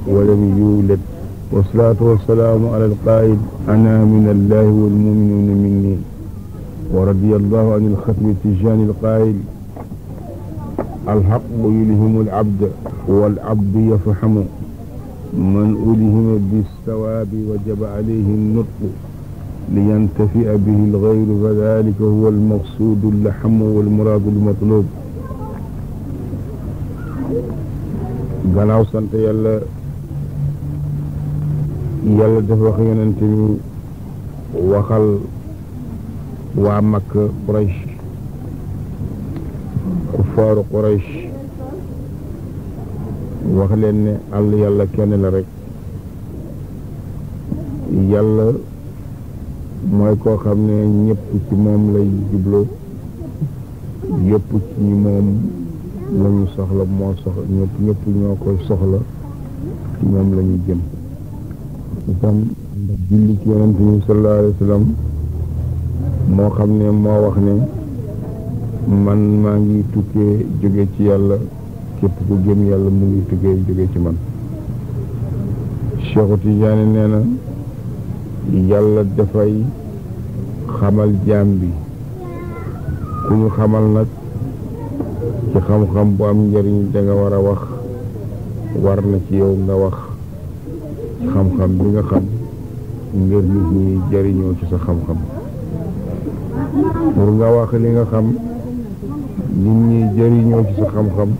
ولم يولد والصلاة والسلام على القائل أنا من الله والمؤمنون مني ورضي الله عن الختم التجاني القائل الحق يلهم العبد والعبد يفهم من ألهم بالثواب وجب عليه النطق لينتفئ به الغير فذلك هو المقصود اللحم والمراد المطلوب. gannaaw sant yàlla dafa wax yonent bi waxal waa Makka Quraysh kuffaaru Quraysh wax leen ne àll yàlla kenn la rek. yàlla mooy koo xam ne ñëpp ci moom lay jublu yëpp ci moom lañu soxla moo soxla ñëpp ñoo koy soxla ci moom la ñu jëm. itam ndax julli ci yonent bi sallallahu alayhi wa sallam moo xam ne moo wax ne man maa ngi tukkee jóge ci yàlla képp ku gëm yàlla mu ngi tukkee jóge ci man. Cheikhu Tijaani nee na yàlla dafay xamal jaam bi ku ñu xamal nag ci xam-xam bu am njëriñ danga war a wax war na ci yow nga wax xam-xam bi nga xam ngir nit ñi jëriñoo ci sa xam-xam. pour nga wax li nga xam nit ñi jëriñoo ci sa xam-xam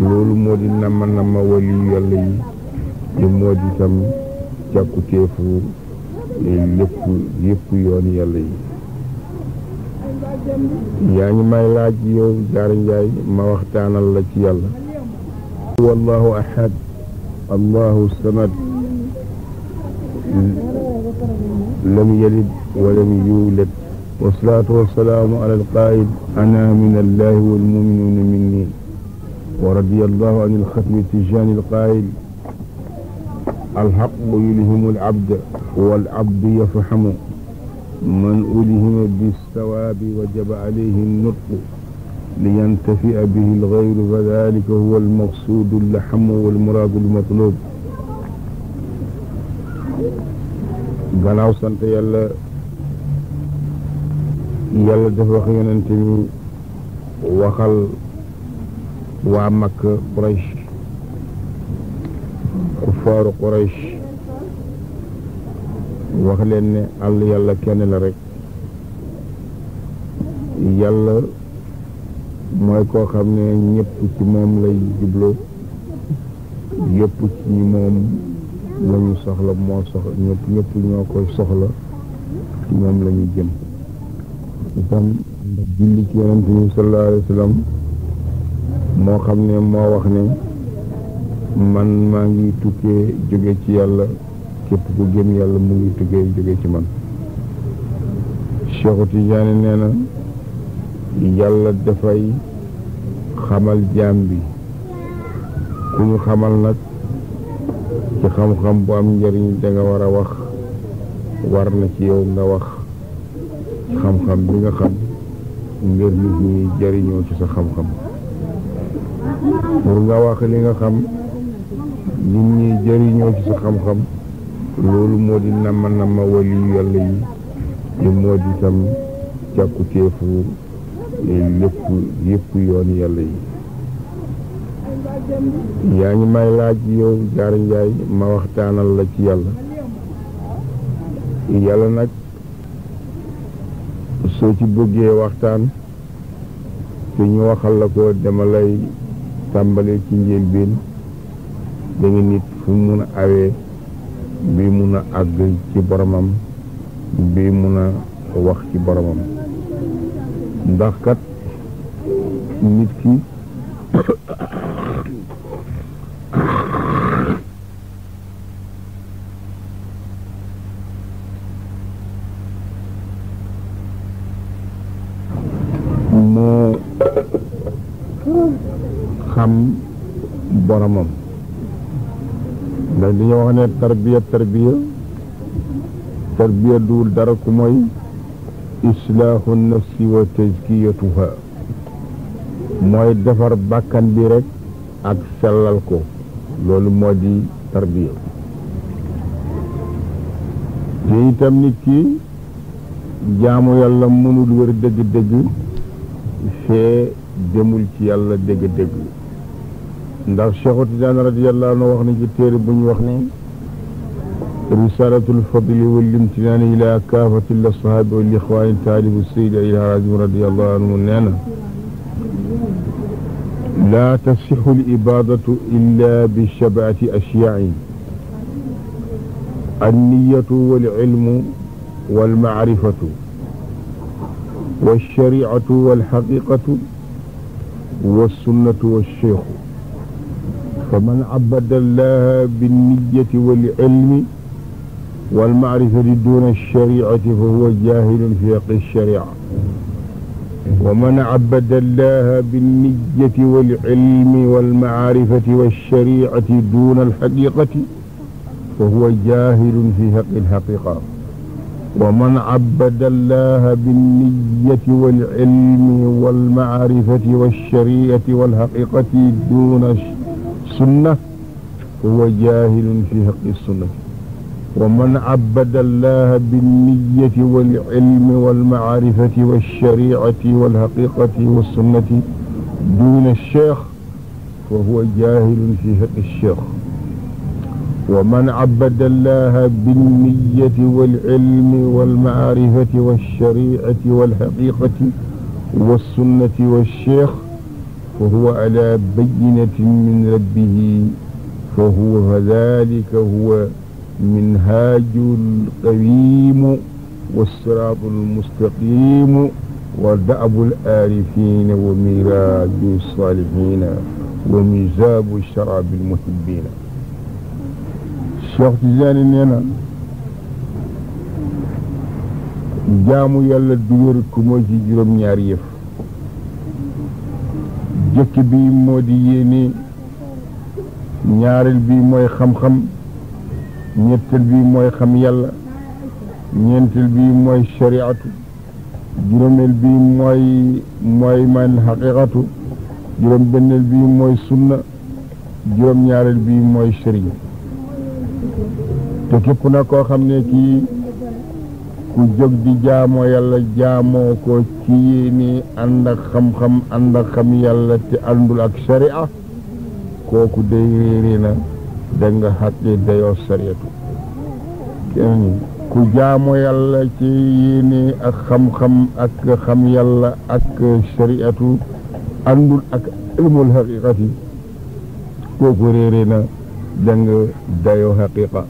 loolu moo di nama wali yàlla yi te moo di tam càkkutéefu yépp yoon yàlla yi. yaa ngi may laaj yow Jaara Njaay ma waxtaanal la ci yàlla. wallahu ahad allahu samad lam yalid walam yulad wasalaatu wasalaamu ala alqaa'il ana min allahi walmuminuuna minni wa radiyallahu an alxatmi tijaani alqaa'il الحق يلهم العبد والعبد يفهم من ألهم بالثواب وجب عليه النطق لينتفئ به الغير فذلك هو المقصود اللحم والمراد المطلوب. gannaaw sant yàlla dafa wax yonent bi waxal waa Makka Quraysh kuffaaru Quraysh wax leen ne àll yàlla kenn la rek. yàlla mooy koo xam ne ñëpp ci moom lay jublu yëpp ci moom lañu soxla moo soxla ñëpp ñoo koy soxla ci moom la ñu jëm. itam ndax julli ci yonent bi sallallahu alayhi wa sallam moo xam ne moo wax ne man maa ngi tukkee jóge ci yàlla képp ku gëm yàlla mu ngi tukkee jóge ci man. Cheikhu Tijaani nee na yàlla dafay xamal jaam bi ku ñu xamal nag ci xam-xam bu am njëriñ danga war a wax war na ci yow nga wax xam-xam bi nga xam ngir nit ñi jëriñoo ci sa xam-xam. pour nga wax li nga xam nit ñi jëriñoo ci sa xam-xam loolu moo di nama wali yàlla yi te moo di tam càkkutéefu yépp yoon yàlla yi. yaa ngi may laaj yow Jaara Njaay ma waxtaanal la ci yàlla. yàlla nag soo ci bëggee waxtaan te ñu waxal la ko dama lay tàmbale ci njëlbéen da nga nit fu mun a awee bi mun a àgg ci boromam bi mun a wax ci boromam. ndax kat nit ki moo xam boromam. ndax dañoo wax ne tarbiya duul dara ku mooy islaahu nafsi wa tazkiyatuha mooy defar bàkkan bi rek ak sellal ko. loolu moo di tarbiya te itam nit ki jaamu yàlla mënul wér dëgg-dëgg fee demul ci yàlla dëgg-dëgg ndax Cheikhu Tijaan radiyallahu anhu wax na ci téere bu ñu wax ne risalatul fadli wal imtinaani ila kaafati la sahaabi wal ixwaani taalibu Seydi Ali Harazim radiyallahu anhu nee na laa tasixu l ibaadatu illa bi shabaati ashyaa'in anniyatu wal ilmu wal maarifatu wal shariicatu wal xaqiiqatu was sunnatu was sheexu faman abada llaha binniyati wal ilmi wal maarifati duuna shariicati fa huwa jaahilun fi haqqi shariica ومن عبد الله بالنية والعلم والمعارفة والشريعة دون الحقيقة فهو جاهل في حق الحقيقة ومن عبد الله بالنية والعلم والمعارفة والشريعة والحقيقة دون السنة فهو جاهل في حق السنة ومن عبد الله بالنية والعلم والمعرفة والشريعة والحقيقة والسنة دون الشيخ فهو جاهل في حق الشيخ ومن عبد الله بالنية والعلم والمعرفة والشريعة والحقيقة والسنة والشيخ فهو على بينة من ربه فهو ذلك هو منهاج القويم والصراط المستقيم ودأب الآرفين وميراج الصالحين وميزاب الشراب المحبين Cheikh Tidiane nee na jaamu yàlla du wér ku mooy ci juróom-ñaari yëf jëkk bi moo di yéene ñaareel bi mooy xam-xam ñetteel bi mooy xam yàlla ñeenteel bi mooy shariatu juróomeel bi mooy man xaqiqatu juróom benneel bi mooy sunna juróom ñaareel bi mooy sharia te képp na koo xam ne kii ku jóg di jaamoo yàlla jaamoo ko ci yéene ànd ak xam-xam ànd ak xam yàlla te àndul ak sharia kooku day réere na da nga xàqee dayoo sariyatu kenn ku jaamu yàlla ci yéene ak xam-xam ak xam yàlla ak sariyatu àndul ak ilmul xaqiqati kooku réere na da nga dayoo xaqiqa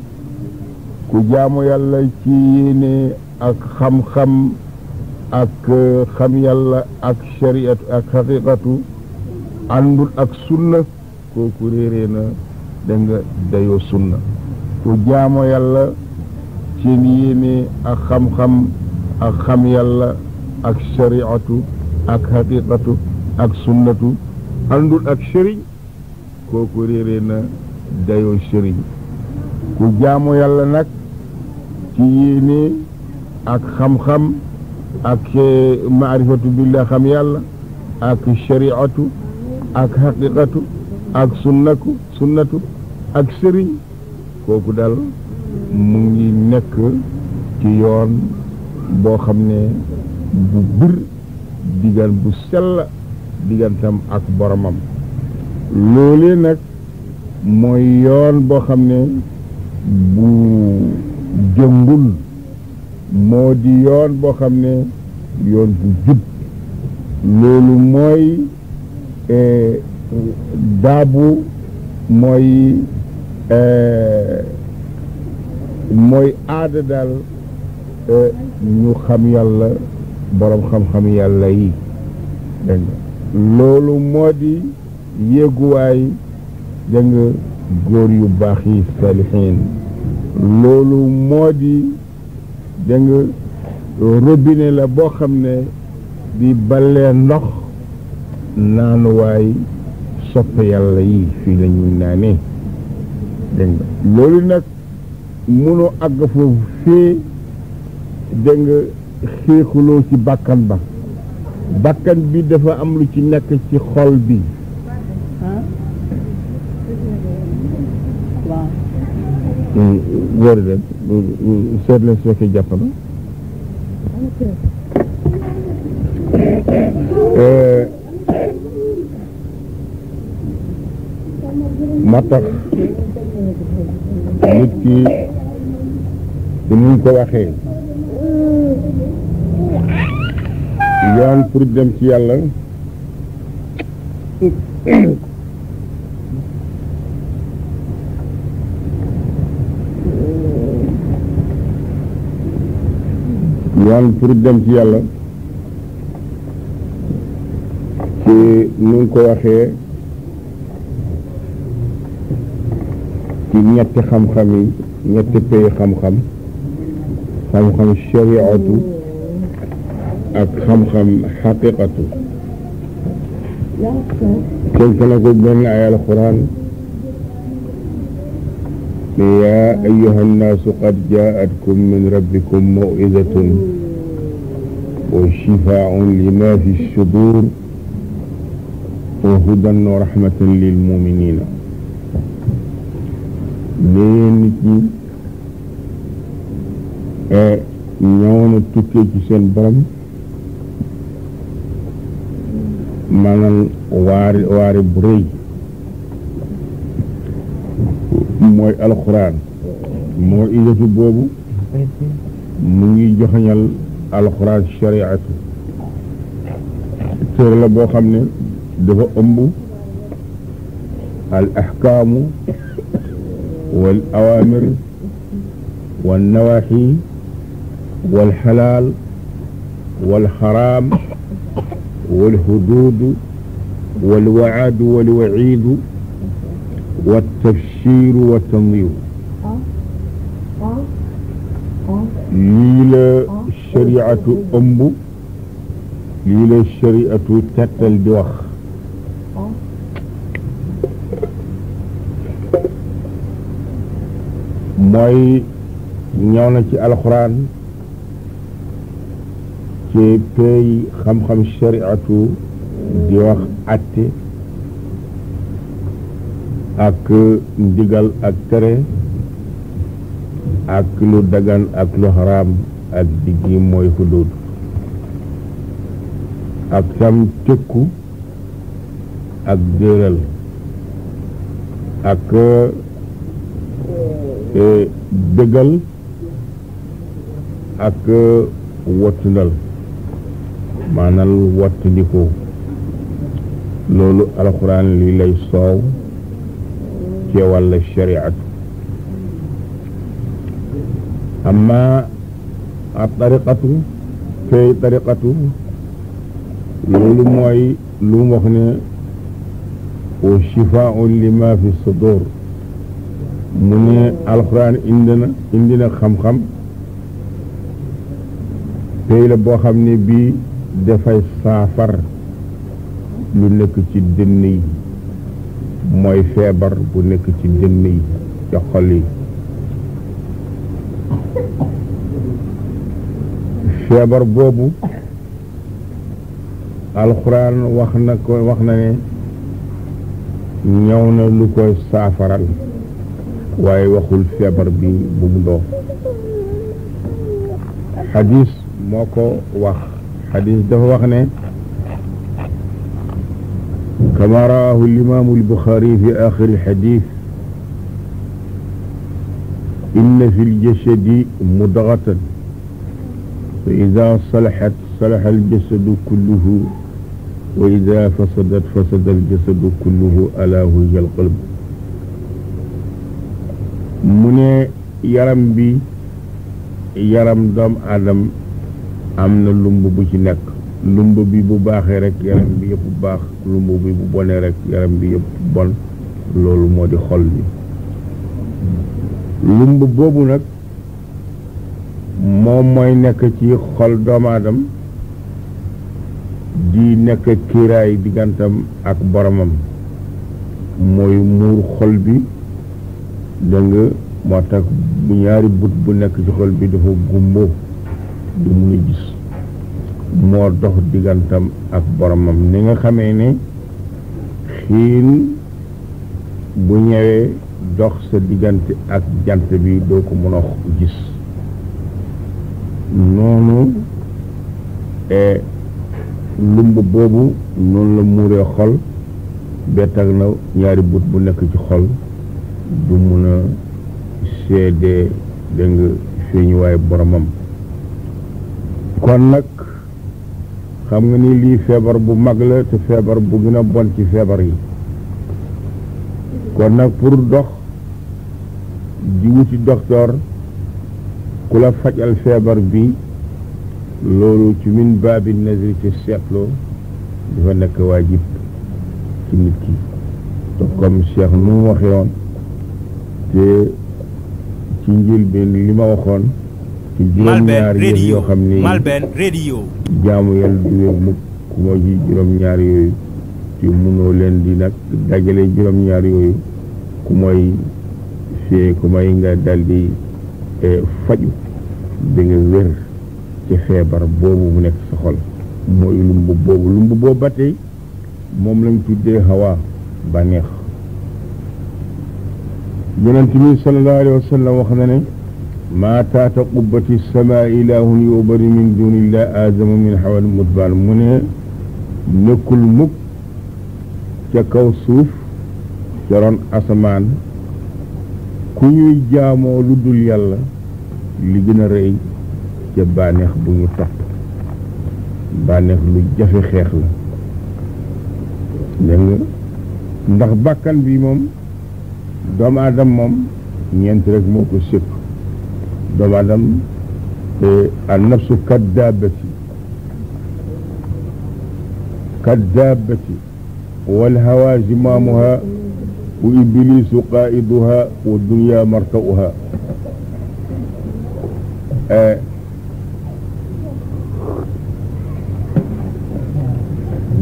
ku jaamu yàlla ci yéene ak xam-xam ak xam yàlla ak sariyatu ak xaqiqatu àndul ak sunna kooku réere na da nga dayoo sunna ku jaamu yàlla ci yéene ak xam-xam ak xam yàlla ak shariatu ak haqiqatu ak sunnatu àndul ak shari kooku réere na dayoo shari ku jaamu yàlla nag ci yéene ak xam-xam ak maarifatu billah xam yàlla ak shariatu ak haqiqatu ak sunnatu ak sëriñ kooku dal mu ngi nekk ci yoon boo xam ne bu bir digan bu sell digantam ak boromam loolee nag mooy yoon boo xam ne bu jëmbul moo di yoon boo xam ne yoon bu jub loolu mooy daabu mooy aada daal ñu xam yàlla borom xam-xam yàlla yi dégg nga loolu moo di yéeguwaay dégg nga góor yu baax yi saalihiin loolu moo di dégg nga robinet la boo xam ne di balee ndox naanuwaay soppe yàlla yi fii la ñuy naanee dégg nga loolu nag mënoo àgg foofu fii dégg nga xeexuloo ci bakkan ba bakkan bi dafa am lu ci nekk ci xol bi góor yi seet leen su fekkee jàpp na moo tax nit ki ni ñu ko waxee yoon pour dem ci yàlla yoon pour dem ci yàlla ci nu ngi ko waxee ci ñetti xam-xam yi ñetti pay xam-xam xam-xam shariatu ak xam-xam xaqiqatu tënk na ko benn ay alquran yaa ayyuha nnaasu qad jaa'atkum min rabbikum maw'izatun wa shifaa'un lima fi sudur wa hudan wa rahmatan lil mu'minina léegi nit ñi ñëw na tukkee ci seen borom maanaam waari bu rëy mooy alxuraan moo isatu boobu mu ngi joxañal alxuraan shariatu téere la boo xam ne dafa ëmb al ahkaamu wal awaamir wal nawaahi wal xalaal wal xaraam wal xuduud wal wacaad wal waciid wal tafsiir wa tanwiir lii la shariatu ëmb lii la shariatu tettal di wax mooy ñëw na ci alxuraan ci pay xam-xam shariatu di wax atte ak ndigal ak tere ak lu dagan ak lu xaraam ak diggi mooy xuduud ak tam tëkku ak déeral ak dëggal ak wottundal maanaam wattandiku loolu alxuraan lii lay soow ci wàlla shariatu amma a tariqatu fay tariqatu loolu mooy lu mu wax ne wa shifaa'un lima fi sudur mu ne alxuraan indi na xam-xam pay la boo xam ne bii dafay saafar lu nekk ci dënn yi mooy feebar bu nekk ci dënn yi ci xol yi feebar boobu alxuraan wax na ne ñëw na lu koy saafaral waaye waxul feebar bi bu mu doon xadis moo ko wax xadis dafa wax ne kama raahu limaamu albuxaari fi axiri xadis inna fi ljasadi mudgatan fa ida salaxat salaxa aljasadu kulluhu wa ida fasadat fasada aljasadu kulluhu alaa hiya alqalb mu ne yaram doomu aadam am na lumb bu ci nekk lumb bi bu baaxee rek yaram bi yëpp baax lumb bi bu bonee rek yaram bi yëpp bon loolu moo di xol bi lumb boobu nag moom mooy nekk ci xol doomu aadam di nekk kiiraay diggantam ak boromam mooy muur xol bi dégg nga moo tax bu ñaari but bu nekk ci xol bi dafa gumbo du mun a gis moo dox diggantam ak boromam ni nga xamee ne xiin bu ñëwee dox sa diggante ak jant bi doo ko mën a gis noonu lumb boobu noonu la muuree xol ba tax na ñaari but bu nekk ci xol du mun a seede dégg nga feeñuwaay boromam kon nag xam nga ni lii feebar bu mag la te feebar bu gën a bon ci feebar yi kon nag pour dox di wuti docteur ku la fajal feebar bi loolu ci min baabi nazri te seetloo dafa nekk waajib ci nit ki te comme Cheikh nu mu waxee woon te ci njël benn li ma waxoon ci juróom-ñaar yëf yoo xam ni jaamu yàlla du wér mukk ku moo ji juróom-ñaar yooyu te mënoo leen di nag dajale juróom-ñaar yooyu ku mooy fee ku may nga daldi faju da nga wér ci feebar boobu mu nekk sa xol mooy lumb boobu ba tey moom lañ tuddee hawa bànneex yonent bi sallallahu alayhi wa sallam wax na ne maa taata qubbati samaa ilahun yubari min dunillah azama min hawal mutbaan mu ne nekkul mukk ca kaw suuf ca ron asamaan ku ñuy jaamoo lu dul yàlla li gën a rëy ca bànneex bu ñu topp bànneex lu jafe xeex la dégg nga ndax bàkkan bi moom doomu aadam moom ñeent rek moo ko sëpp doomu aadam an nafsu kaddaabati wal hawa zimaamuha wa iblisu qaiduha wa dunya martauha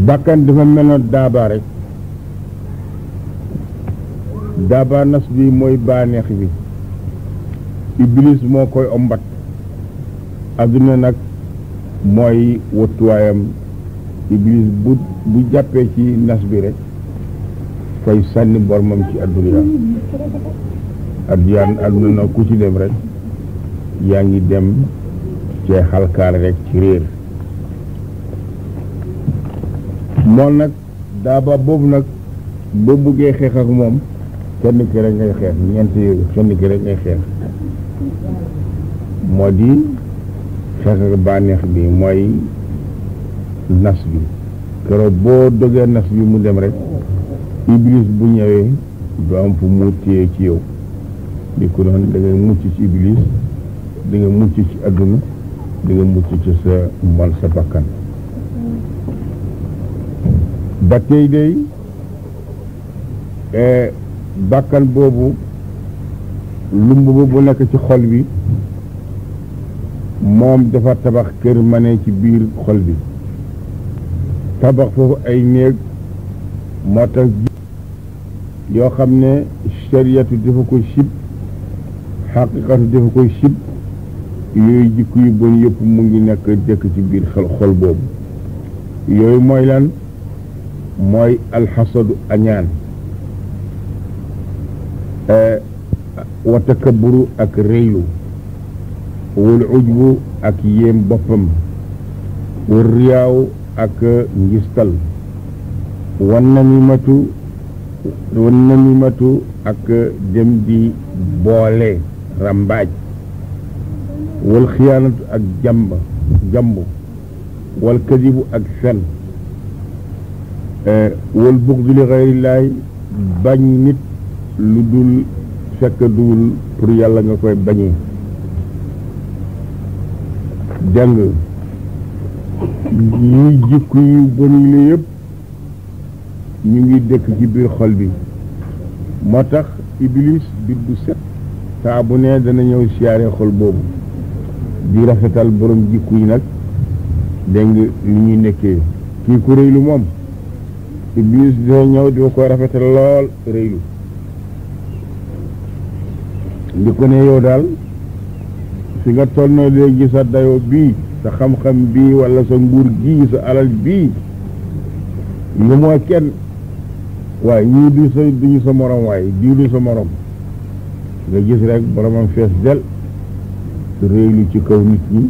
bàkkan dafa mel na daaba rek daaba nas bi mooy bànneex bi iblis moo koy ombat adduna nag mooy wattuwaayam iblis bu jàppee ci nas bi rek fay sànni boromam ci adduna adduna ku ci dem rek yaa ngi dem cee xalkaar rek ci réer moom nag daaba boobu nag boo buggee xeex ak moom kenn ki rek ngay xeex ñeent yooyu kenn ki rek ngay xeex moo di xeex ak bànneex bi mooy nas bi keroog boo dogee nas bi mu dem rek iblis bu ñëwee du am fu mu téye ci yow di ko doon da ngay mucc ci iblis di nga mucc ci adduna di nga mucc ci sa mbon sa bakkan ba tey day bakkan boobu lumb boobu nekk ci xol bi moom dafa tabax kër ma ne ci biir xol bi tabax foofu ay néeg moo tax yoo xam ne sariyatu dafa ko sib xaqiqatu dafa koy sib yooyu jikko yu bon yëpp mu ngi nekk dëkk ci biir xol boobu yooyu mooy lan mooy alxasadu añaan wa takabburu ak rëylu wal ujbu ak yéem boppam wal riyaaw ak ngistal wan namimatu ak dem di boole rambaaj wal xiyaanatu ak jamb wal kadibu ak fen wal bughdu li ghayrillahi bañ nit lu dul fekk dul pour yàlla nga koy bañee jàng yuy jikko yu bon yi la yëpp ñu ngi dëkk ci biir xol bi moo tax iblis bit bu set saa bu ne dana ñëw siyaare xol boobu di rafetal borom jikko yi nag dégg nga li ñuy nekkee kii ku rëylu moom iblis dina ñëw di ko rafetal lool rëylu di ko ne yow daal fi nga toll na léegi sa dayoo bii sa xam-xam bii wala sa nguur gii sa alal bii nga moo kenn waaye ñii duñu sa morom waaye diw du sa morom nga gis rek boromam fees del réylu ci kaw nit ñi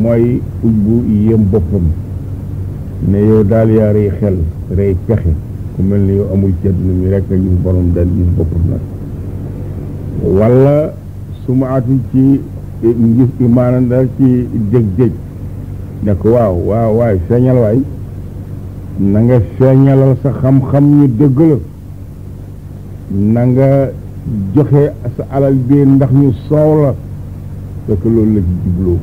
mooy uj bu yéem boppam ne yow daal yaa rëy xel rëy pexe ku mel ni yow amul ci àdduna mi rekk a gis borom daal gis boppam nag walla su ma ati ci ngis imaanan daal ci dég-dég ne ko waaw waay feeñal waay na nga feeñalal sa xam-xam ñu dëgg la na nga joxe sa alal bi ndax ñu soow la fekk loolu la ci jubloo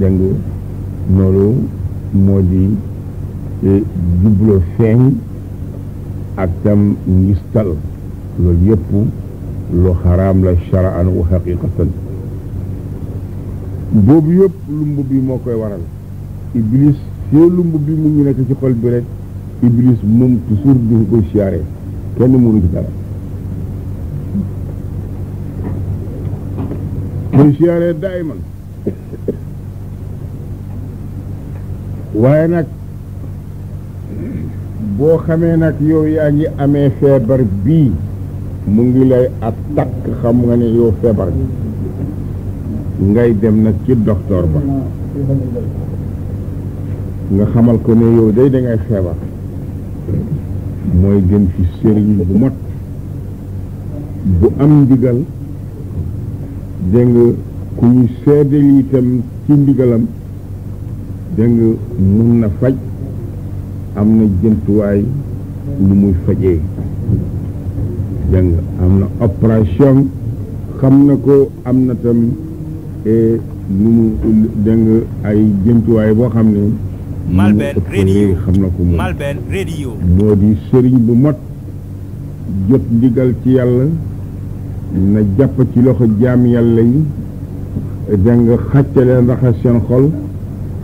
dégg nga loolu moo di jubloo feeñ ak tam ngistal loolu yëpp lu xaraam la shar'an wa haqiqatan boobu yëpp lumb bi moo koy waral iblis fee lumb bi mu ngi nekk ci xol bi rek iblis moom toujours di ko siyaare kenn mënu ci dara koy siyaare daiman waaye nag boo xamee nag yow yaa ngi amee feebar bii mu ngi lay attaque xam nga ne yow feebar bi ngay dem nag ci docteur ba nga xamal ko ne yow day dangay feebar mooy dem ci sëriñ bu mot bu am ndigal dégg nga ku ñu seedal itam ci ndigalam dégg nga mun na faj am na jëntuwaay lu muy fajee dégg nga am na opération xam na ko am na tam lu mu dégg nga ay jëntuwaay boo xam ne Malben Radio xam na ko moom Malben Radio moo di sëriñ bu mot jot ndigal ci yàlla na jàpp ci loxo jaam yàlla yi dégg nga xàcce leen raxas seen xol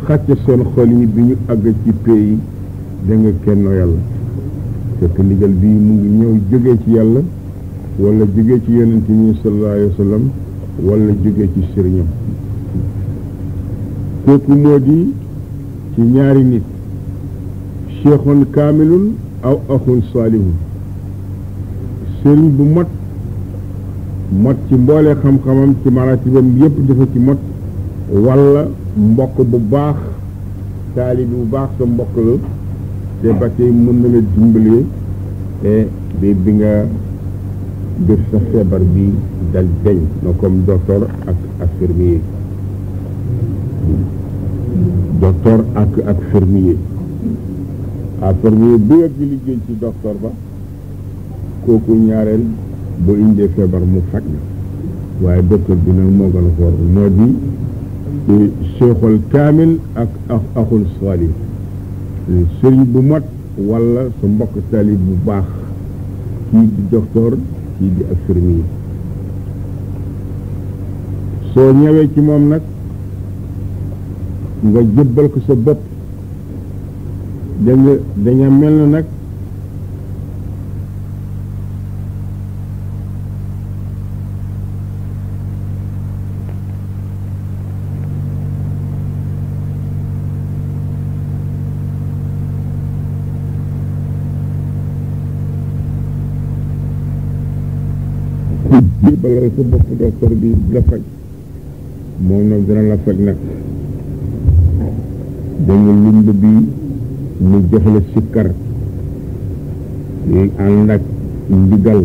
xàcce seen xol yi bi ñu àgg ci pays dégg nga kennoo yàlla fekk ndigal bii mu ngi ñëw jógee ci yàlla wala jógee ci yonent bi sallallahu alayhi wa sallam wala jógee ci sëriñam kooku moo di ci ñaari nit cheikhun kaamilun aw axun saalihun sëriñ bu mot ci mboolee xam-xamam ci maratibam yépp dafa ci mot walla mbokk bu baax taalibi bu baax sa mbokk la te ba tey mën na la dimbalee te bi nga def sa feebar bi dal deñ na comme docteur ak infirmier docteur ak infirmier bu yegg liggéey ci docteur ba kooku ñaareel boo indee feebar mu faj la waaye docteur bi nag moo gën a for moo di cheikhul kaamil ak axul salih sëriñ bu mat wala sa mbokk talib bu baax kii di docteur kii di infirmier soo ñëwee ci moom nag nga jëbbal ko sa bopp daña mel na nag jëbbalal sa bopp docteur bi la faj moom nag dina la faj nag dañu lumb bi mu jox la sikkar yi ànd ak ndigal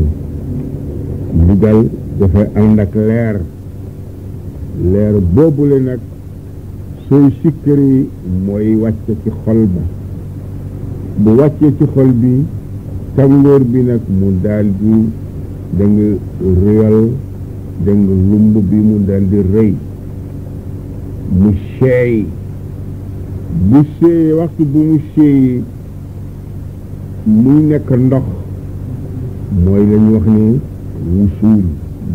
dafay ànd ak leer boobule nag sooy sikkar yi mooy wàcce ci xol ba bu wàccee ci xol bi tàngoor bi nag mu daal di da nga réyal da nga lumb bi mu daal di rëy mu seey bu seeyee waxtu bu mu seeyee muy nekk ndox mooy lañu wax ni wusuul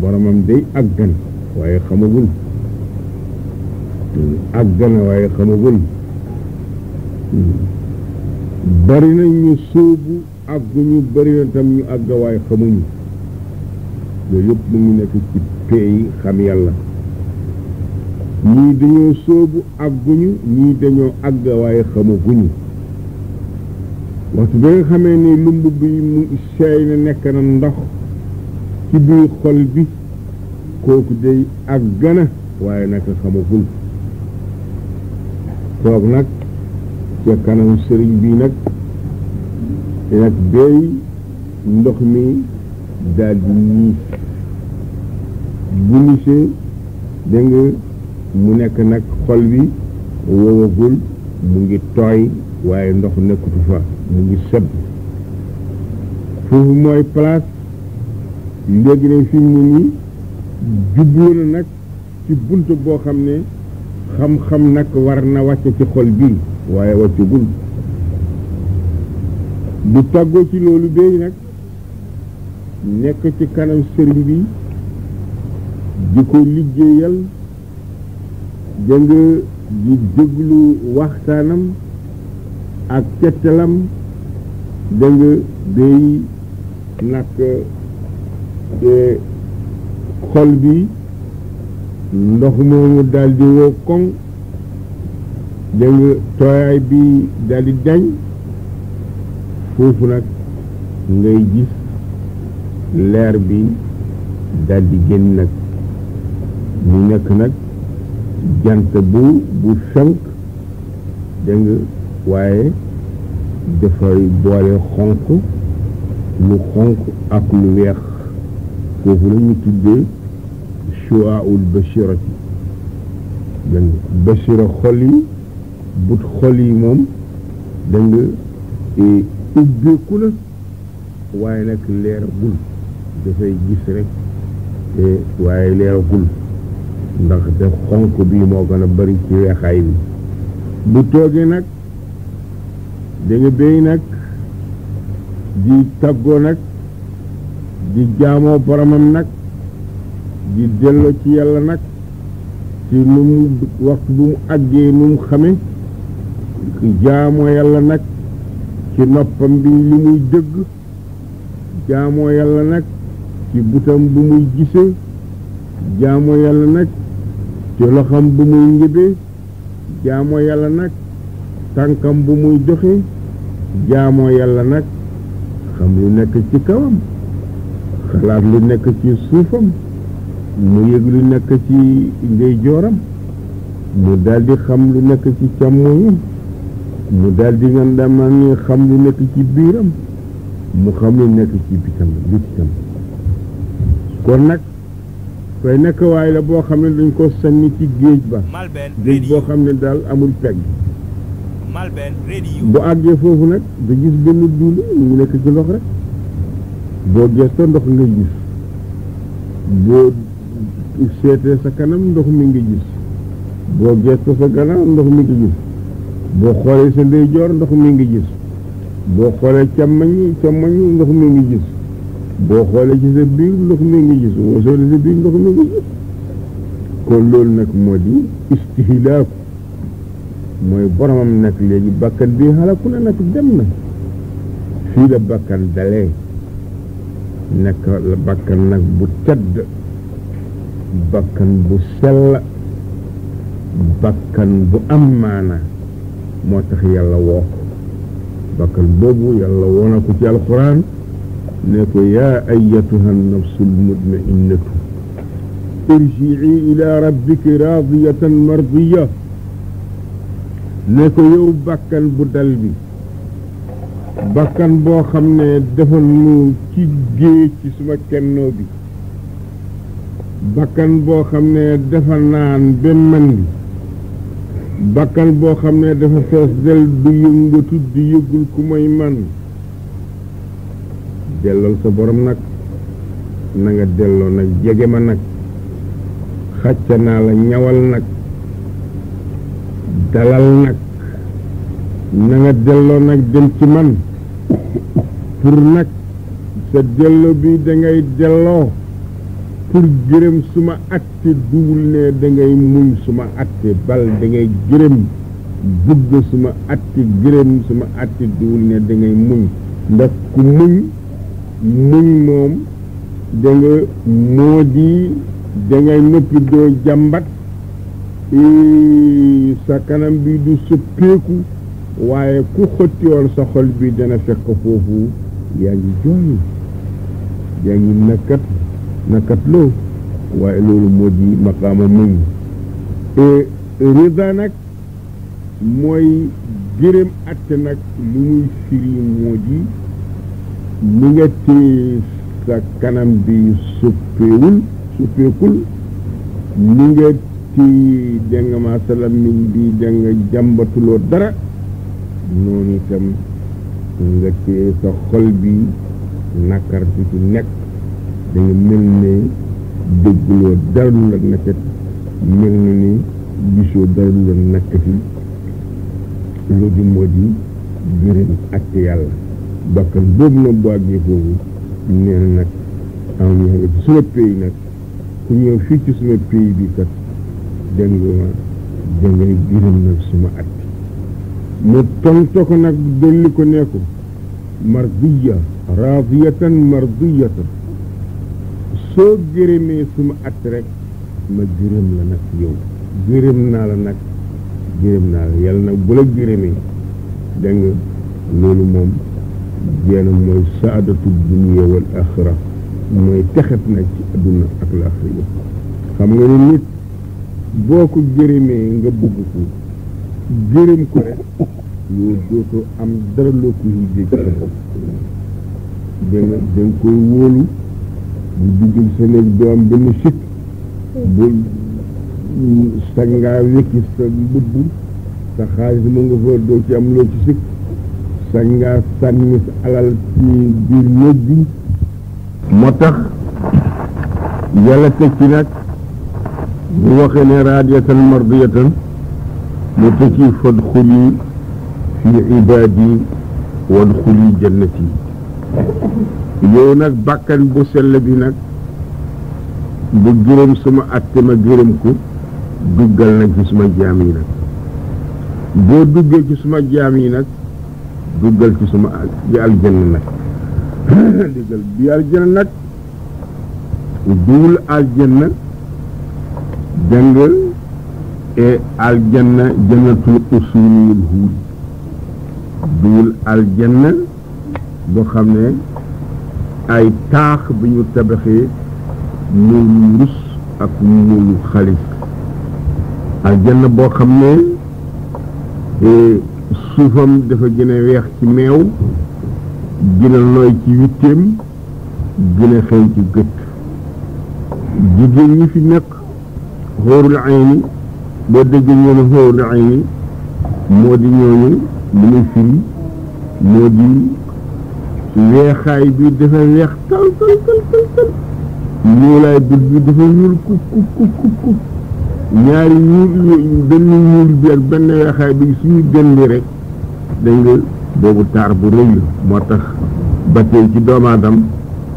boromam day àggan waaye xamagul àggana waaye xamagul bari na ñu sóobu àgguñu bari na tam ñu àgg waaye xamuñu loolu yëpp mu ngi nekk ci pay xam yàlla ñii dañoo sóobu àgguñu ñii dañoo àgg waaye xamaguñu waxtu ba nga xamee ni lumb bi mu seey na nekk na ndox ci biir xol bi kooku day àggana waaye nag xamagul toog nag ca kanam sëriñ bi nag béy ndox mi daal di ñiis bu nisee dégg nga mu nekk nag xol bi wowagul mu ngi tooy waaye ndox nekkutu fa mu ngi sedd foofu mooy place léegi ne fi mu nii jublu na nag ci bunt boo xam ne xam-xam nag war na wàcce ci xol bi waaye wàccugul du tàggoo ci loolu béy nag nekk ci kanam sëriñ bi di ko liggéeyal dégg nga di déglu waxtaanam ak cettalam dégg nga béy nag xol bi ndox moomu daal di woo koŋ dégg nga tooyaay bi daal di dañ foofu nag ngay gis leer bi daal di génn nag mu nekk nag jant bu fenk dégg nga waaye dafay boole xonq lu xonq ak lu weex foofu la ñu tuddee shu'aa'ul bashirati dégg nga bashira xol yi but xol yi moom dégg nga ubbeeku na waaye nag leeragul dafay gis rek waaye leeragul ndax te xonq bii moo gën a bari ci weexaay bi bu toogee nag da nga béy nag di taggoo nag di jaamoo boromam nag di delloo ci yàlla nag ci nu mu waxtu bu mu àggee nu mu xame jaamoo yàlla nag ci noppam bi li muy dëgg jaamoo yàlla nag ci butam bu muy gisee jaamoo yàlla nag ci loxam bu muy ngëbee jaamoo yàlla nag tànkam bu muy doxe jaamoo yàlla nag xam lu nekk ci kawam xalaat lu nekk ci suufam mu yëg lu nekk ci ndeyjooram mu daldi xam lu nekk ci càmmoñam mu daldi ngan dama ni xam lu nekk ci biiram mu xam lu nekk ci bitam kon nag koy nekk waay la boo xam ne dañ ko sànni ci géej ba géej boo xam ne daal amul pegg bu àggee foofu nag da gis benn duule mu nekk ci ndox rek boo gëstoo ndox nga gis boo seetee sa kanam ndox mi ngi gis boo gëstoo sa gannaaw ndox mi ngi gis boo xoolee sa ndeyjoor ndox mi ngi gis boo xoolee càmmoñ ndox mi ngi gis boo xoolee ci sa biir ndox mi ngi gis boo xoolee sa biir ndox mi ngi gis kon loolu nag moo di istihlaaku mooy boromam nag léegi bakkan bi xalaku na nag dem na fii la bakkan dalee nekk la bakkan nag bu tedd bakkan bu sell bakkan bu am maana moo tax yàlla woo ko bakkan boobu yàlla woo na ko ci alxuraan ne ko yaa ayyatuha nafsul mutma'innatu irji'i ila rabbiki raadiyatan mardiya ne ko yow bakkan bu dal bi bakkan boo xam ne dafa nu ci géej ci suma kennoo bi bakkan boo xam ne dafa naan ba mandi bakkan boo xam ne dafa fees del du yëngatu du yëgul ku may man dellal sa borom nag na nga delloo nag jege ma nag xàcca naa la ñawal nag dalal nag na nga delloo nag dem ci man pour nag sa dello bi dangay delloo pour gërëm suma atte duwul ne dangay muñ suma atte bal dangay gërëm bëgg suma atte gërëm suma atte duwul ne dangay muñ ndax ku muñ moom danga moo di dangay noppi doo jàmbat sa kanam bi du soppeeku waaye ku xotti woon sa xol bi dana fekk foofu yaa ngi jooy yaa ngi nakat loo waaye loolu moo di maqaama muñ rida nag mooy gërëm atte nag lu muy firi moo di ni nga téye sa kanam bi soppeekul ni nga téye dégg nga ma sa làmmiñ bi dégg nga jàmbatuloo dara noonu itam nga téye sa xol bi nakar bi ci nekk da nga mel ne dégguloo dara lu la nakkat mel na ni gisoo dara lu la nakkati loolu moo di gërëm ak yàlla bakkan boobu na bu àggee foofu nee na nag am na nga ci suma pays nag ku ñëw fii ci suma pays bi kat dégg nga ma dangay gërëm nag suma at mu tonto ko nag dolli ko ne ko mardiya raadiyatan mardiyatan soo gërëmee suma at rek ma gërëm la nag yow gërëm naa la yàlla nag bu la gërëmee dégg nga loolu moom jeena mooy saadatu dunya wal axira mooy texet nag ci adduna ak laaxira xam nga ni nit boo ko gërëmee nga bëgg ko gërëm ko rek yow dootoo am dara loo ko yijee ci sa bopp danga koy wóolu bu duggul sa néeg doo am benn sikk bu sa ngaa wekki sa mbubb sa xaalis mu nga fa doo ci am loo ci sikk sa ngaa sànni sa alal ci biir néeg bi moo tax yàlla teg ci nag bu waxee ne raadiyatan mardiyatan mu teg ci fadxuli fi ibaadi wadxuli jannati yow nag bàkkan bu sell bi nag bu gërëm suma atte ma gërëm ko duggal nag ci suma jaam yi nag boo duggee ci suma jaam yi nag duggal ci suma aljanna nag duggal bi aljanna nag duwul aljanna jàng e aljanna jannatul usulil huud duwul aljanna boo xam ne ay taax bi ñu tabaxee muulu rus ak muulu xaalis aljanna boo xam ne suufam dafa gën a weex ci meew gën a nooy ci witteem gën a xeeñ ci gët jigéen ñi fi nekk xóorul ayni boo déggee ñoonu xóorul ayni moo di ñooñu li muy firi moo di weexaay bi dafa weex tal ñuulaay bët bi dafa ñuul kuk ñaari ñuul benn ñuul bi ak benn weexaay bi suñu gëndi rek dañ nga boobu taar bu rëy la moo tax ba tey ci doomu aadama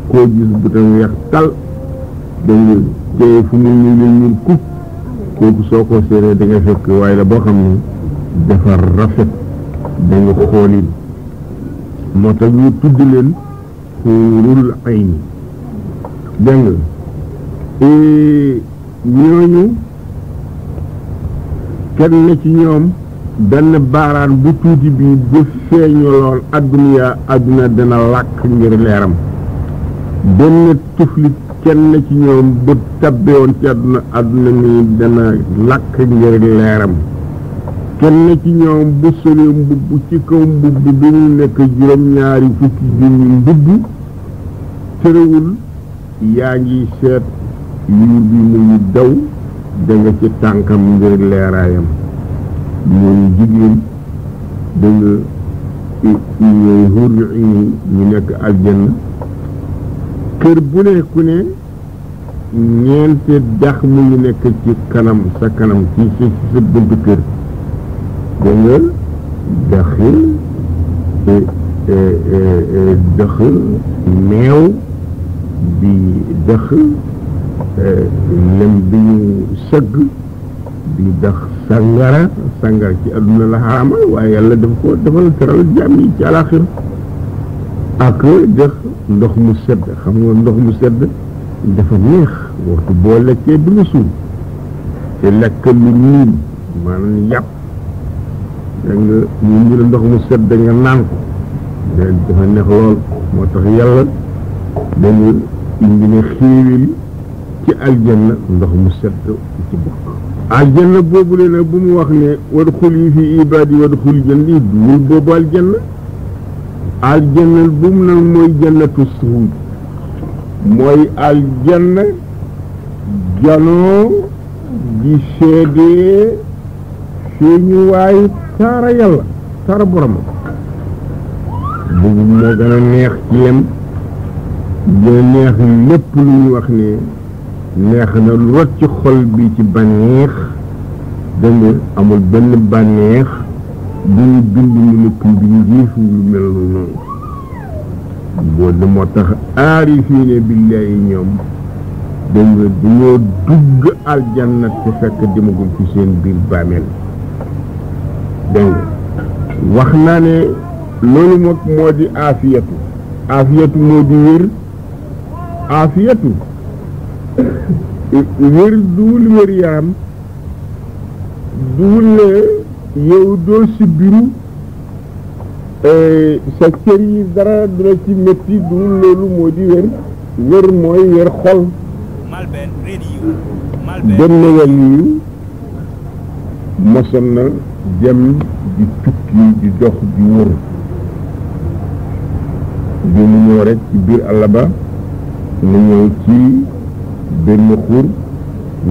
koo gis bu tam weex tal dañ nga tey fu mu ñuul kuk kooku soo ko séenee da nga fekk waaye la boo xam ne dafa rafet da nga xoolin moo tax ñu tudd leen xuurul ayni dégg nga ñooñu kenn ci ñoom benn baaraan bu tuuti bi bu feeñaloon adduna dana làkk ngir leeram benn tuflit kenn ci ñoom bu tabbewoon ci adduna mi dana làkk ngir leeram kenn ci ñoom bu solee mbubb ci kaw mbubb bi mu nekk juróom-ñaari fukki junni mbubb terewul yaa ngi seet yuur bi mu ngi daw da nga ci tànkam ngir leeraayam ñooñu jigéen da nga ñooy xur ñu nekk aljanna kër bu ne ku ne ñeenti dax mu ngi nekk ci kanam sa kanam ci sa buntu kër da nga daxi dëx meew di dëx lem bi ñu sëgg di dëx sangara ci àdduna la xaraamal waaye yàlla daf ko defal teral jaam yi ci àlaxir ak dëx ndox mu sedd xam nga ndox mu sedd dafa neex waxtu boo lekkee du nga suur te lekk lu niin maanaam yàpp da nga ñu la ndox mu sedd nga naan ko dafa neex lool moo tax yàlla dañu indi ne xéewil ci aljanna ndox mu sedd ci bokk aljanna boobu le nag bu mu wax ne wadxuli fi ibaadi wadxuli janni duwul boobu aljanna bu mu nag mooy jannatu suud mooy aljanna janoo di seedee feeñu waaye taara yàlla taara boromam boobu moo gën a neex ci lem gën a neex lépp lu ñu wax ne neex na lu rot ci xol bi ci bànneex danga amul benn bànneex bu ñu bind mu nekk mbindeef lu mel noonu boo de moo tax aarifiine billaahi ñoom danga dañoo dugg aljanna te fekk demagul ci seen biir bàmmeel dégg wax naa ne loolu moom moo di aafiyatu moo di wér aafiyatu wér duwul wér yaram duwul ne yow doo si biru sa cër yi dara dina ci métti duwul loolu moo di wér mooy wér xol benn wàll yu mosoon na dem di tukki di dox di wër bi mu ñëw rek ci biir àll ba mu ñëw ci benn xur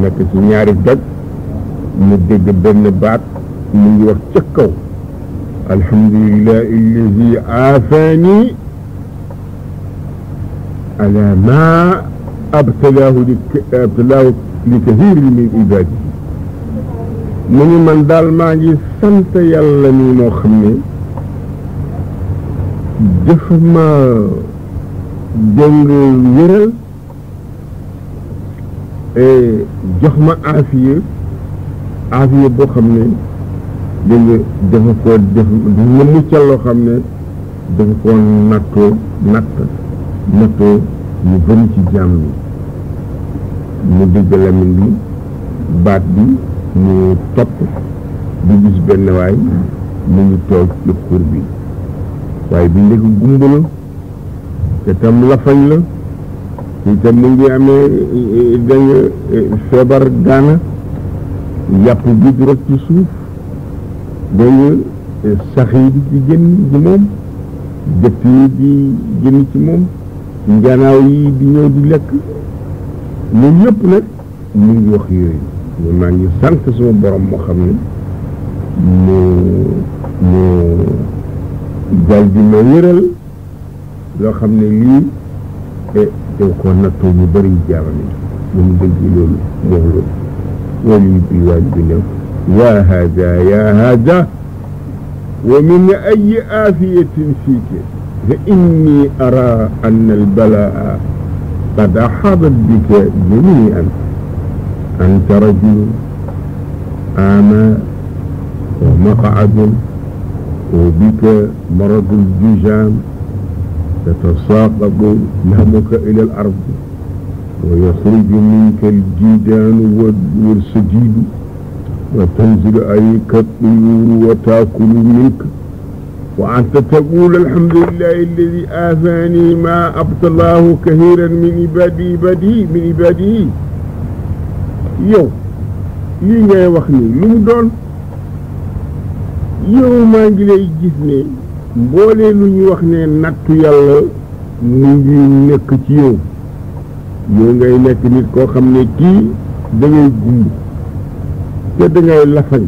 nekk ci ñaari doj mu dégg benn baat mu ngi wax ca kaw alhamdulillahi allazi aafani ala ma abtalaahu li kathirin min ibadihi mu ngi man daal maa ngi sant yàlla nii moo xam ne dafa ma jëng wéral jox ma aafiya boo xam ne dégg dafa ko def ma muccal loo xam ne dafa ko nattoo ñu bëri ci jàmm bi mu dégg lamin bi baat bi mu topp di gis benn waay mu ngi toog ci xur bi waaye bi ndég gumba la te tam lafañ la te tam mu ngi amee danga feebar gaana yàpp bi di rot ci suuf danga sax yi di ci génn ci moom dëtt yi di génn ci moom njanaaw yi di ñëw di lekk ñun yëpp nag mu ngi wax yooyu mais maa ngi sant sama borom moo xam ne mu dal di ma wéral loo xam ne lii daw ko nattoo ñu bëri jaarale ba mu dégg loolu moo loolu wali bi waaj bi ne yaa hada wa min ayi aafiyatin fiike fa inni ara anna albalaa qad axaadat bika jamian anta rajul ama wa maqcadun wa bika maradu ljujam تتساقط لحمك إلى الأرض ويخرج منك الجيدان والسجيد وتنزل عليك الطيور وتأكل منك وأنت تقول الحمد لله الذي آفاني ما أبطلاه كثيرا من عباده yow lii ngay wax ni lu mu doon yow maa ngi lay gis ne mboolee lu ñu wax ne nattu yàlla mu ngi nekk ci yow ngay nekk nit koo xam ne kii da ngay gumb te da ngay lafañ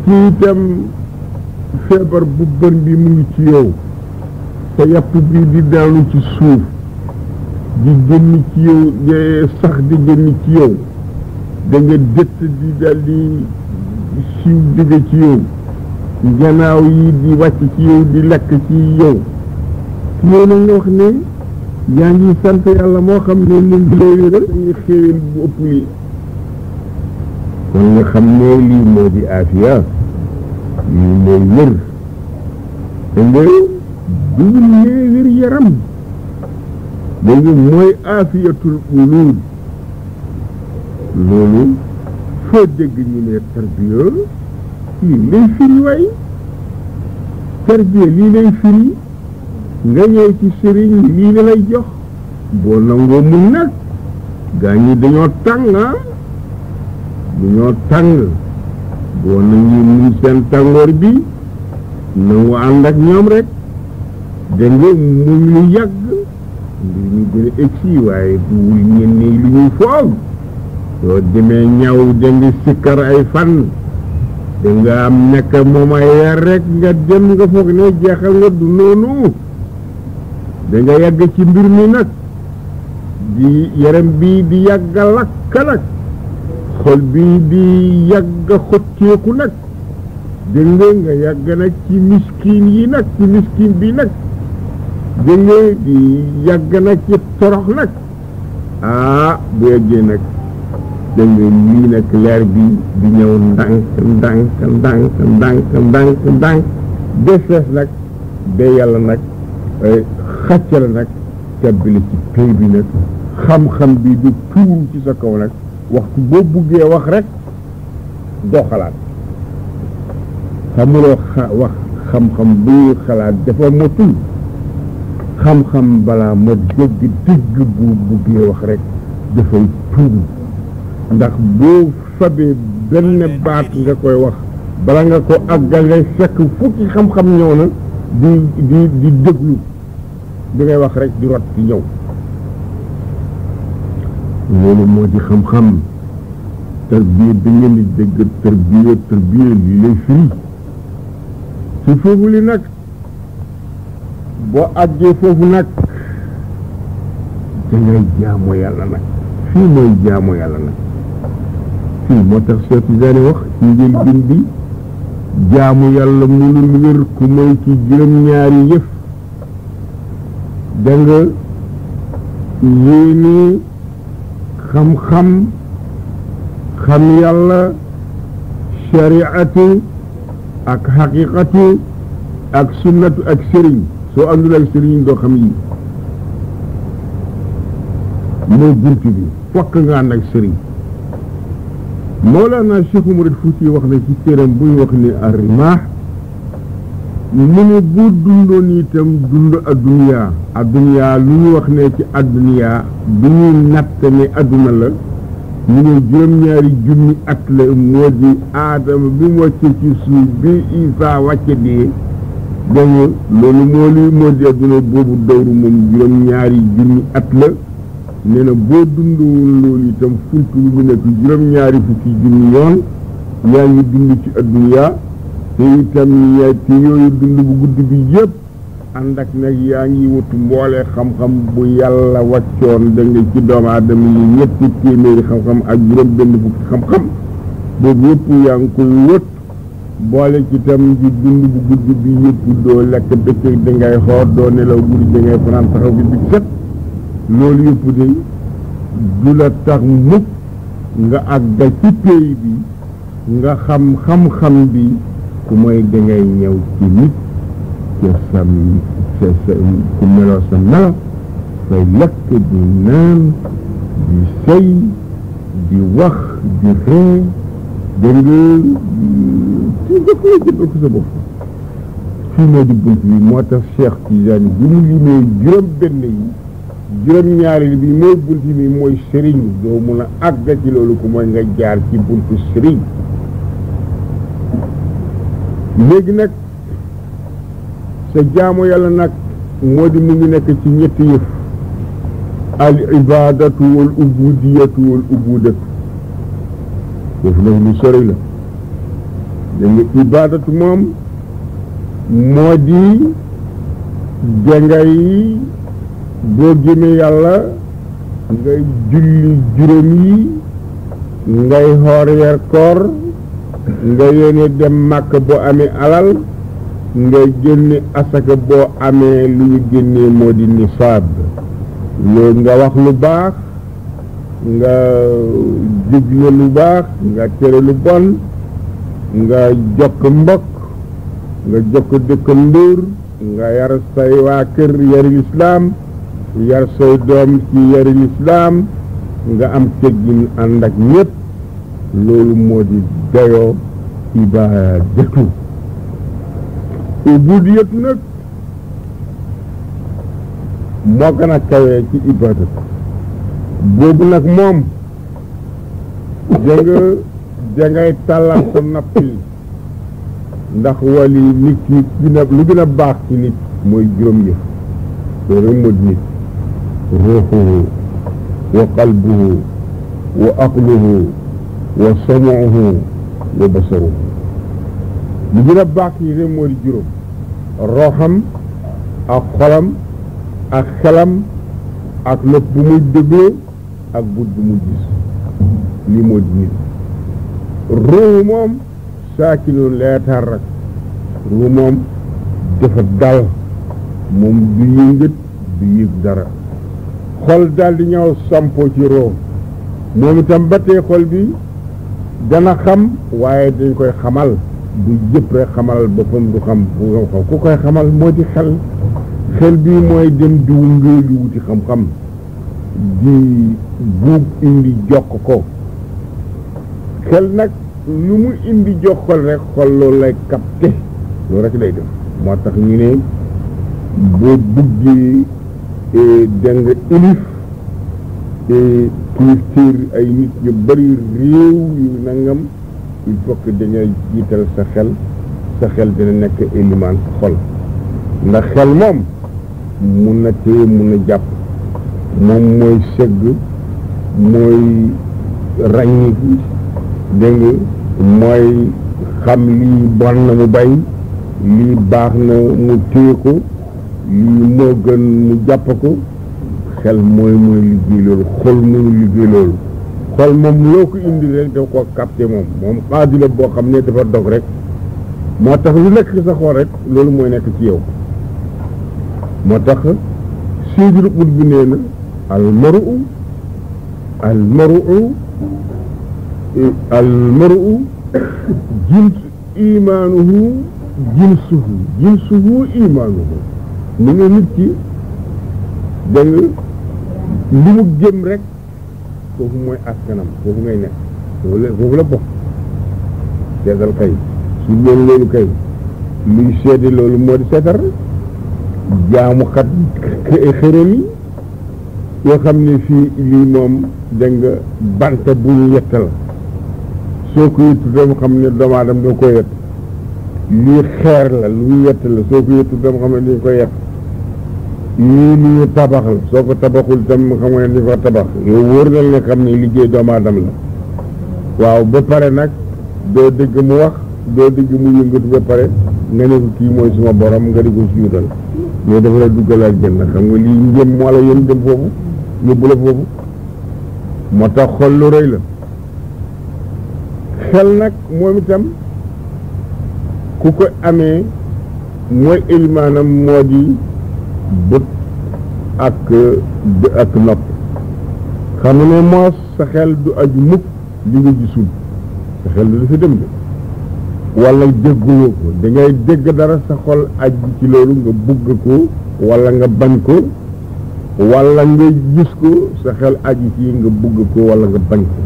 kii itam feebar bu bon bi mu ngi ci yow te yàpp bi di daanu ci suuf di génn ci yow sax di génn ci yow da nga dëtt di daldi siiw dëgg ci yow gannaaw yi di wàcc ci yow di lekk ci yow ci yow nag nga wax ne yaa ngi sant yàlla moo xam ne mu ngi lay wéral ñu xéewal bu ëpp lii kon nga xam ne lii moo di aafiya lii mooy wér te nga dugul nee wér yaram léegi mooy aafiyatul uluud loolu foo dégg ñu ne tarbiya lii lay firi waay tarbiya lii lay firi nga ñëw ci sëriñ lii la lay jox boo nangoo mun nag gaa ñi dañoo tàng boo nangu mun seen tàngoor bi nangu ànd ak ñoom rek dégg nga muñ lu yàgg mbir ñu gën a egsi waaye duwul ñenn lu ñuy foog soo demee ñaw da nga sikkar ay fan da nga am nekk moom ay weer rek nga dem nga foog ne jeexal nga du noonu da nga yàgg ci mbir mi nag di yaram bi di yàgg lakk nag xol bi di yàgg xotteeku nag dégg nga yàgg nag ci miskin yi nag ci miskin bi nag dégg nga di yàgg nag ci torox nag bu yeggee nag dégg nga lii nag leer bi di ñëw ndànk defees nag ba yàlla nag xàcc la nag tabbili ci pay bi nag xam-xam bi du tuuru ci sa kaw nag waxtu boo buggee wax rek doo xalaat xamuloo wax xam-xam bu ñuy xalaat dafa motul xam-xam balaa ma dégg bu buggee wax rek dafay tuuru ndax boo fabee benn baat nga koy wax bala nga ko àggale fekk fukki xam-xam ñëw na di déglu bi ngay wax rek di rot di ñëw loolu moo di xam-xam tarbiya bi ngeen di dégg tarbiya lii lay firi ci foofu li nag boo àggee foofu nag dangay jaamu yàlla nag fii mooy jaamu yàlla nag fii moo tax Cheikh Tidiane wax ci njëlbéen bi jaamu yàlla mënul wér ku mooy ci juróom-ñaari yëf da nga yéene xam-xam xam yàlla shariatu ak xaqiqatu ak sunnatu ak sëriñ soo àndul ak sëriñ doo xam yi mooy bunt bi fokk nga ànd ak sëriñ Mawlana Cheikh Oumar Fouti wax na ci téeram buy wax ni ar-rimaax mu ne bu dundoon itam dund adduniyaa lu ñu wax ne ci adduniyaa bu ñuy natt ne adduna la mu ne juróom-ñaari junni at la moo di aadama bi mu wàcce ci suuf bi Isaa wàcce dee danga loolu moo di adduna boobu dawru moom juróom-ñaari junni at la nee na boo dundowul loolu itam fulku bi nekk juróom-ñaari fukki junni yoon yaa ngi dund ci adduniyaa te itam te yooyu dund bu gudd bi yëpp ànd ak nag yaa ngi wutu mboole xam-xam bu yàlla wàccoon da nga ci doomu aadama yi ñetti téeméeri xam-xam ak juróom benn fukki xam-xam boobu yëpp yaa ngi koy wët boole ci itam di dund bu gudd bi yëpp doo lekk bëccëg dangay xool doo nelaw guddi dangay fanaan taxaw bi bi set loolu yëpp de du la tax mukk nga àgg ci pay bi nga xam-xam bi ku mooy dangay ñëw ci nit ca sa ku meloo sa melo say lekk di naan di sëy di wax di ree dégg nga ci jëkkale jëppal ko sa bopp fii moo di bunt bi moo tax Cheikh Tidiane bi mu limee juróom benn yi juróom-ñaari bi mooy bunt bi mooy sëriñ doo mun a àgg ci loolu ku mooy nga jaar ci buntu sëriñ léegi nag sa jaamu yàlla nag moo di mu ngi nekk ci ñetti yëf al ibadatu wal ubudiyatu wal ubudatu foofu nag lu sori la danga ibadatu moom moo di dangay boo gëmee yàlla ngay julli juróom yi ngay xoor weer koor nga yéene dem màkk boo amee alal nga génne asaka boo amee lu ñu génnee moo di nisaab loolu nga wax lu baax nga digle lu baax nga tere lu bon nga jokk mbokk nga jokk dëkkandoor nga yar say waa kër yari lislaam yar say doom ci yari lislaam nga am teggin ànd ak ñépp loolu moo di dayoo ibaadatu ubudiyat nag moo gën a kawee ci ibaadatu boobu nag moom dangay tàllal sa nopp yi ndax wali nit ki lu gën a baax ci nit mooy juróom yëf loolu moo di nit ruuxuhu wa qalbuhu wa aqluhu wa samuhu wa basaruhu lu gën a baax ci nit moo di juróom roxam ak xolam ak xelam ak lépp bu muy dégloo ak but bu muy gis lii moo di nit ruuxu moom saakinu leetar rek ruuxu moom dafa dal moom du yëngat du yëg dara xol daal di ñëw sampoo ci ruux moom itam ba tey xol bi dana xam waaye dañ koy xamal du jëpp rek xamalal boppam du xam ku koy xamal moo di xel bi mooy dem di wungee di wuti xam-xam di buub indi jokk ko xel nag lu mu indi jokkal rek xol loolu lay capté loolu rek lay def moo tax ñu ne boo buggee dégg nga ilif culture ay nit ñu bari réew yu nangam il faut que dangay jiital sa xel dina nekk élément xol ndax xel moom mun na téye mun na jàpp moom mooy segg mooy ràññi dégg nga mooy xam lii bon na mu bay lii baax na mu téye ko lii moo gën mu jàpp ko xel mooy liggéey loolu xol mënu liggéey loolu xol moom loo ko indi rek dafa ko capté moom xaadi la boo xam ne dafa dog rek moo tax lu nekk sa xol rek loolu mooy nekk ci yow moo tax Seydil Qutb nee na almaru jins imaanuhu jinsuhu imaanuhu mu ne nit ki danga li mu jëm rek foofu mooy askanam foofu ngay nekk foofu la bokk seetal kay su loolu kay luy seede loolu moo di seetal rek jaamu xat xërëm yi yoo xam ne fii lii moom da nga banta bu ñu yett la soo ko yettu dama xam ne doomu aadama doo ko yett lii xeer la lu ñu yett la soo ko yettu dama xam ne dañ ko yett lii lu ñu tabax la soo ko tabaxul tam xam nga ne dañ ko tabax yow wóor na la xam ne liggéey doomu aadama la waaw ba pare nag doo dégg mu wax doo dégg mu yëngatu ba pare nga ne ko kii mooy suma borom nga di ko suutal mais dafa la duggal aljanna xam nga lii njëm moo la yéen dem foofu yóbbu la foofu moo tax xol lu rëy la xel nag moom itam ku ko amee mooy ilmaanam moo di bët ak nopp xam ne moos sa xel du aju mukk li nga gisul sa xel du dafa dem de wala dégguloo ko dangay dégg dara sa xol aju ci loolu nga bugg ko wala nga bañ ko wala nga gis ko sa xel aju ci nga bugg ko wala nga bañ ko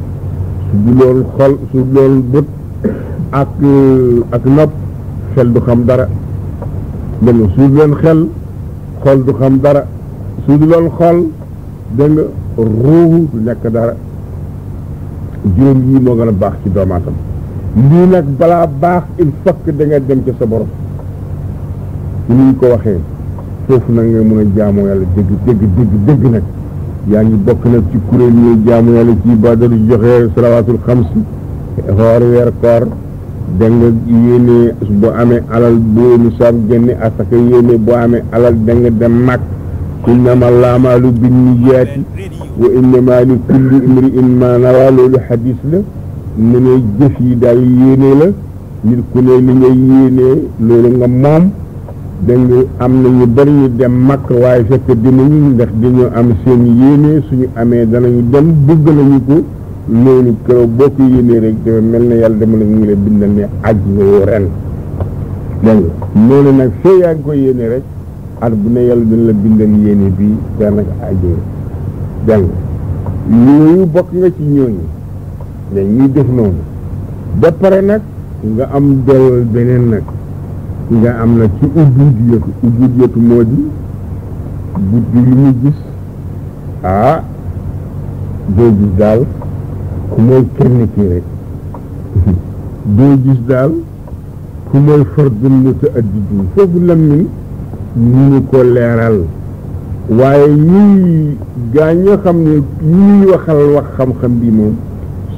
su du loolu xol su loolu bët ak nopp xel du xam dara dégg nga su leen xol du xam dara su du loolu xol dégg nga ruuhu du nekk dara juróom yi moo gën a baax ci doomu aadama lii nag balaa baax il faut que da nga dem ca sa borom su ñu ko waxee foofu nag nga mën a jaamoo yàlla dégg nag yaa ngi bokk nag ci kuréel yi jaamu yàlla ci badal joxe salawaatul xamsi xoor weer koor da nga yéene boo amee alal boo nisaab génne asaka yéene boo amee alal da nga dem mag innamal a'maalu binniyaati wa innamaa li kulli imri'in maa nawaa loolu xadiis la mu ne jëf yi daal yéene la nit ku ne li ngay yéenee loolu nga moom dégg am na ñu bari ñu dem Makka waaye fekk demuñu ndax dañoo am seen yéene suñu amee danañu dem bëgg nañu ko loolu keroog boo ko yéenee rek dafa mel na yàlla dama la ñu la bindal ne aj nga yow ren dégg nga loolu nag fee yaa ngi ko yéene rek at bu ne yàlla dina la bindal yéene bi daanaka aj nga dégg nga yooyu bokk nga ci ñooñu mais ñuy def noonu ba pare nag nga am doolal beneen nag nga am na ci ubudiyatu moo di buddi li mu gis doo gis daal ku mooy kenn kii rek doo gis daal ku mooy fardun mutaaddidun foofu lammin ñu ko leeral waaye ñuy gaa ñoo xam ne ñuy waxal wax xam-xam bi moom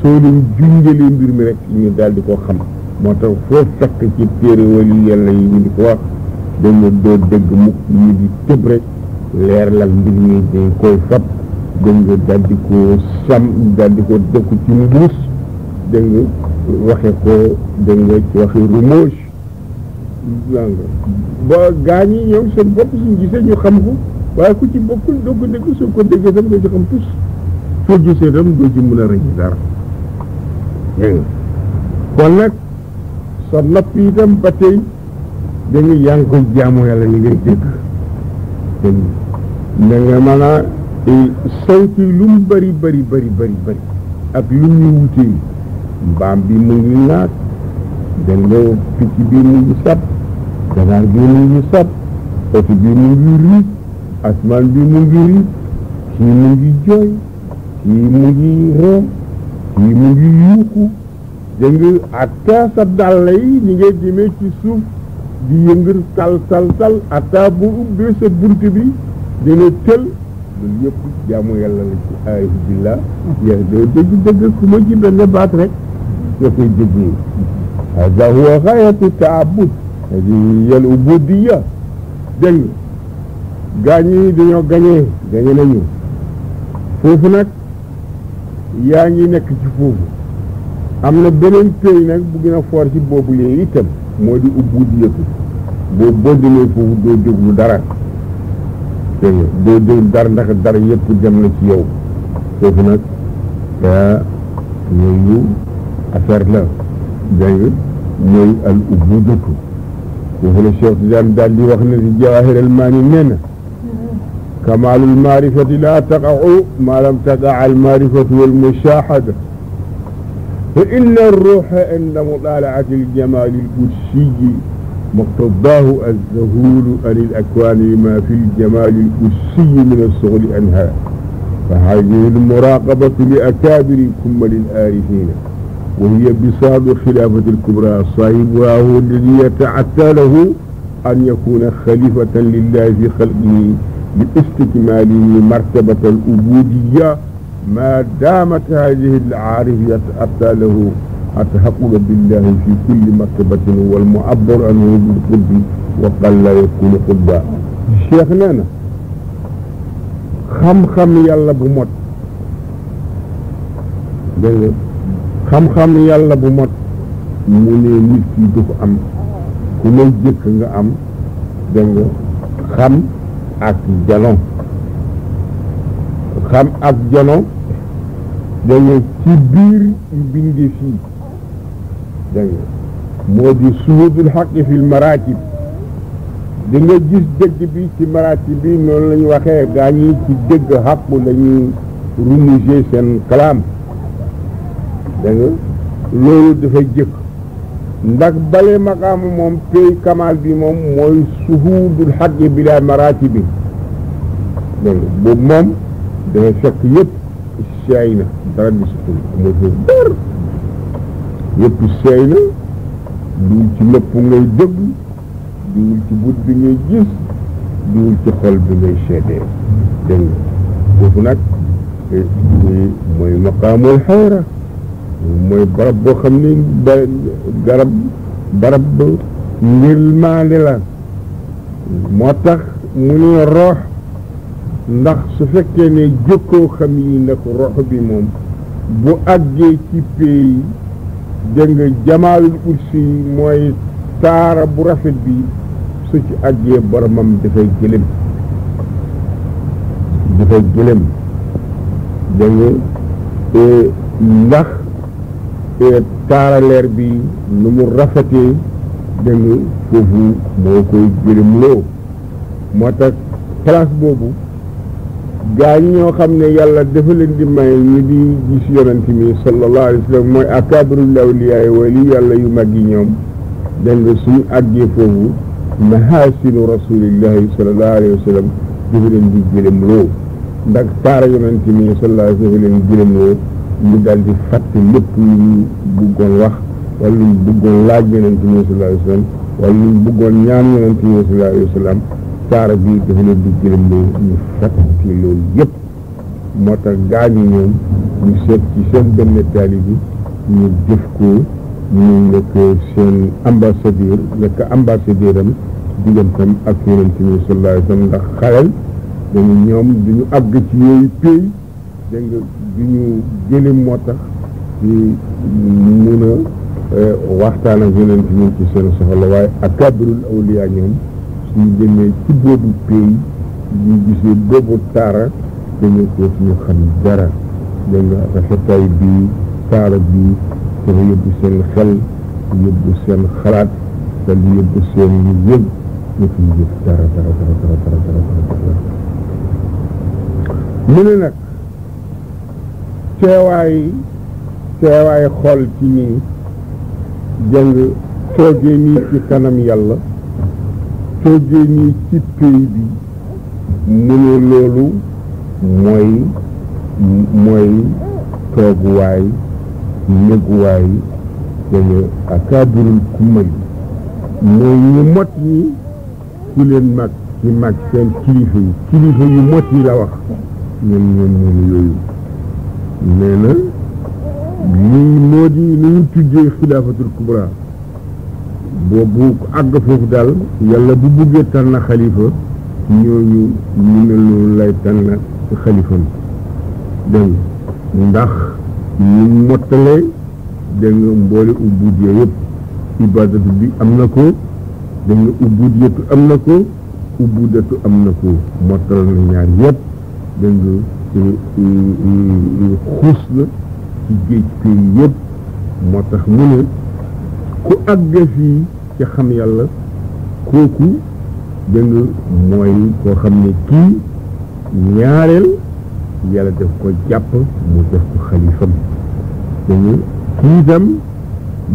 soo leen junjalee mbir mi rek ñu daal di ko xam moo tax foo fekk ci téere wali yàlla yi ñu di ko wax dañu doo dégg mukk ñu di tëb rek leer la mbir mi dañ koy fab dégg nga daal di ko sam daal di ko dëkk ci mbuus dégg nga waxe ko dégg nga ci waxi rumoosh ba gaa ñi ñoom seen bopp suñ gisee ñu xam ko waaye ku ci bokkul doo ko dégg soo ko déggee tam doo ci xam tus soo gisee tam doo ci mën a rëñ dara dégg nga kon nag sa nopp itam ba tey dañu yaa ngi koy jaamu yàlla ni ngay dégg dégg nga nga maanaam sawt yi lu mu bari ak lu ñu wutee mbaam bi mu ngi naat dégg nga picc bi mu ngi sab ganaar bi mu ngi sab oto bi mu ngi riit asmaan bi mu ngi riit kii mu ngi jooy kii mu ngi ree kii mu ngi yuuxu dégg nga atta sa dàll yi ñi ngay demee ci suuf di yëngër tal atta bu ubbee sa bunt bi dina tël loolu yëpp jaamu yàlla la ci aarif billah yéen doo dégg ku ma ci benn baat rek nga koy déggee hada huwa xayatu taabud hadi yal ubudiyya dégg nga gaañ yi dañoo gañe nañu foofu nag yaa ngi nekk ci foofu am na beneen pays nag bu gën a foor ci boobu léegi itam moo di ubudiyatu boo demee foofu doo déglu dara dégg nga doo déglu dara ndax dara yëpp dem na ci yow foofu nag yooyu affaire la dégg nga mooy al ubudatu foofu la Cheikh Tidiane daal di wax ne si Jawahir al Maani nee na kamaalul maarifati laa taqa'u maa lam taqa' al maarifatu wal mushahada fa inna ar-ruuha inda mutaala'ati al-jamaali al-qudsi muqtadaahu az-zuhuulu an al-akwaani limaa fi al-jamaali al-qudsi min as-sughli anhaa fa haadihi al-muraaqabatu li akaabiri kummali al-aarifiina wa hiya bisaadu al-khilaafati al-kubraa saahibuhaa huwa alladhii yata'attaa lahu an yakuuna khaliifatan lillaahi fi khalqihi li istikmaalihi martabata al-ubuudiyya ما دامت هذه العارف يتأتى له التحقق بالله في كل مرتبة والمعبر عنه بالقرب وقال لا يكون قربا شيخنا خم يلا بموت خم يلا بموت mu ne nit ki du ko am ku may jëkk nga am dégg nga xam ak jano xam ak jano danga ci biir mbindi fii danga moo di suhudul xaqi fil maratib da nga gis dëgg bi ci maratib bi noonu la ñu waxee gaa ñi ci dëgg xaqu la ñuy rumouger seen kalaam danga loolu dafay jëkk ndax bale maqaamu moom pay kamal bi moom mooy suhudul xaqi bila maratib bi danga boobu moom dafay fekk yëpp seey na dara di sukul mooy foofu dara yëpp seey na duwul ci lépp ngay dégg duwul ci but bi ngay gis duwul ci xol bi ngay seetee dégg nga foofu nag mooy maqaamul xayra mooy barab boo xam ne barab ngir maande la moo tax mu ne roox ndax su fekkee ne jëkkoo xam yi nag rox bi moom bu àggee ci pays dégg nga jamaalul ursi mooy taara bu rafet bi su ci àggee boromam dafay gëlëm dégg nga ndax taara leer bi nu mu rafetee dégg nga foofu moo koy gëlëm loo moo tax place boobu gaa ñi ñoo xam ne yàlla dafa leen di may ñu di gis yonent mi sallallahu alayhi wa sallam mooy akaabirul awliyaa wali yàlla yu mag yi ñoom dégg nga suñu àggee foofu mahaasinu rasulillahi sallallahu alayhi wa sallam dafa leen di gëlëm loo ndax taara yonent mi sallallahu alayhi wa sallam dafa leen gëlëm loo ñu daal di fàtte lépp lu ñu bëggoon wax wala lu ñu bëggoon laaj yonent mi sallallahu alayhi wa sallam wala lu ñu bëggoon ñaan yonent mi sallallahu alayhi wa sallam taara bi dafa leen di gërëm loo ñu fàtte loolu yëpp moo tax gaañu ñoom ñu seet ci seen benn taalibe bi ñu def ko ñu nekk seen ambassadeur am diggantam ak yonent mi sallallahu alayhi wa sallam ndax xalal dañu ñoom duñu àgg ci yooyu pays dégg nga duñu gëlëm moo tax ci mun a waxtaan ak yonent mi ci seen soxla waaye akaabirul awliyaa ñoom suñu demee ci boobu pays ñu gisee boobu taara dañu ko suñu xam dara dégg nga rafetaay bi taara bi dafa yóbbu seen xel yóbbu seen xalaat te lu yóbbu seen yëg ñu fi gis dara mu ne nag teewaay xool ci nii jàng toogee nii ci kanam yàlla toogee nii ci pays bi mu ne loolu mooy tooguwaay néguwaay danga akaabirul kumal mooy ñu mot ñi ku leen mag ci mag seen kilifa yu mot yi la wax ñoom yooyu nee na lii moo di lu ñu tuddee xilaafatul kubra boobu àgg foofu daal yàlla bu buggee tànn xalifa ñooñu ñu ne loolu lay tànn xalifam dégg ndax ñu mottalee dégg nga mboole ubudiyya yëpp ibadatu bi am na ko dégg nga ubudiyatu am na ko ubudatu am na ko mottal na ñaar yëpp dégg nga xuus la ci géej pays yëpp moo tax mu ne ku àgg fii ci xam yàlla kooku dégg nga mooy koo xam ne kii ñaareel yàlla def ko jàpp mu def ko xalifam dégg nga kii itam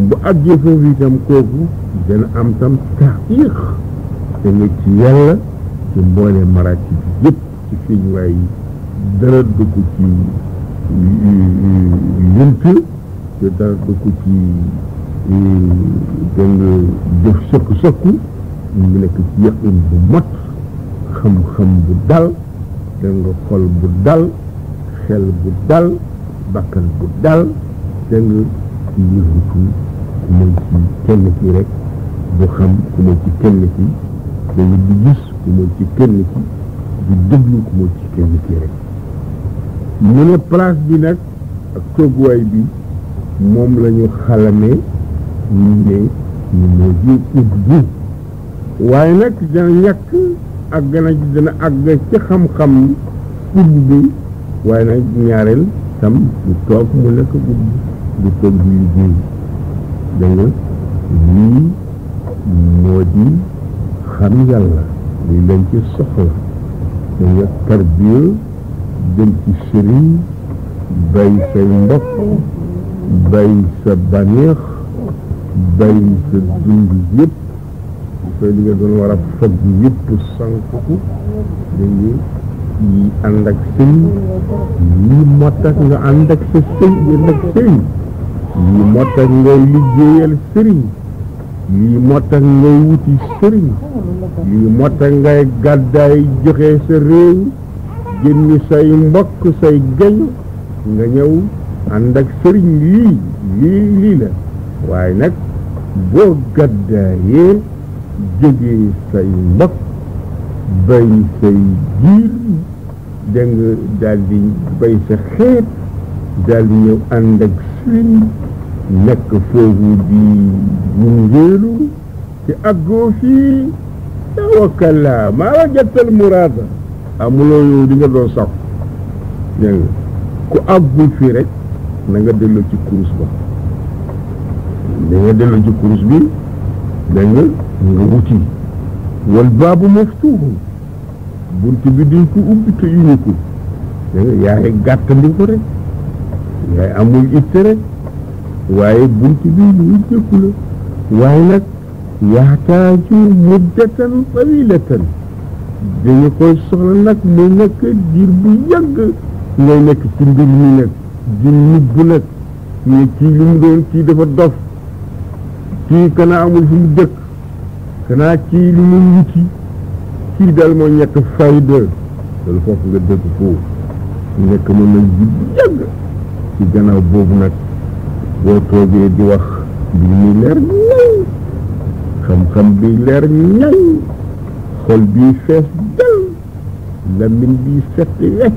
bu àggee foofu itam kooku dana am tam taxiix dégg nga ci yàlla ci mboole maraati bi yëpp ci fiñ waay yi dara du ko ci lint te dara du ko ci dégg nga def sëkku mu nekk ci yaqin bu mot xam-xam bu dal dégg nga xol bu dal xel bu dal bakkan bu dal dégg nga yëngutu ku mooy ci kenn ki rek bu xam ku mooy ci kenn ki dañu di gis ku mooy ci kenn ki di déglu ku mooy ci kenn ki rek mu ne place bi nag ak tooguwaay bi moom la ñu xalame ñu ne ñu moo ji ut bi waaye nag dana ñàkk ak dana àgg ci xam-xam ut bi waaye nag ñaareel tam du toog mu nekk ut du toog du liggéey da nga lii moo di xam yàlla li leen ci soxla da nga tarbiya dem ci sëriñ bay say mbokk bay sa baneex bay sa dund yëpp fay li nga doon war a fag yëpp sànq ko dañu yi ànd ak sëy yi moo tax nga ànd ak sa sëy ànd ak sëy yi moo tax ngay liggéeyal sëriñ lii moo tax ngay wuti sëriñ lii moo tax ngay gàddaay joxe sa réew génni say mbokk say gañ nga ñëw ànd ak sëriñ lii la waaye nag boo gàddaayee jógee say mbokk bay say giir dégg nga daal di bay sa xeet daal di ñëw ànd ak sëriñ nekk foofu di wungeelu te àggoo fii tawakkala maa wajadtal muraada amuloo yow di nga doon sax dégg nga ku àggul fii rek na nga delloo ci kurus ba da nga delloo ci kurus bi dégg nga wuti wal baabu maftuuhu bunt bi duñ ko ubbi te yuñu ko dégg nga yaay gàttandi ko rek yaay amul itte rek waaye bunt bi lu jëkku la waaye nag yaxtaaju muddatan tawilatan dañu koy soxla nag mu nekk diir bu yàgg ngay nekk ci mbir mi nag di nubbu nag ñu kii li mu doon kii dafa dof kii kanaa amul fu mu dëkk kanaa kii li mu wuti kii daal moo ñekk fayda loolu foofu nga dëkk foofu nekk mën na ji bu yàgg ci gannaaw boobu nag boo toogee di wax bi muy leer ñaŋ xam-xam bi leer ñaŋ xol bii fees dal làmmiñ bii set wecc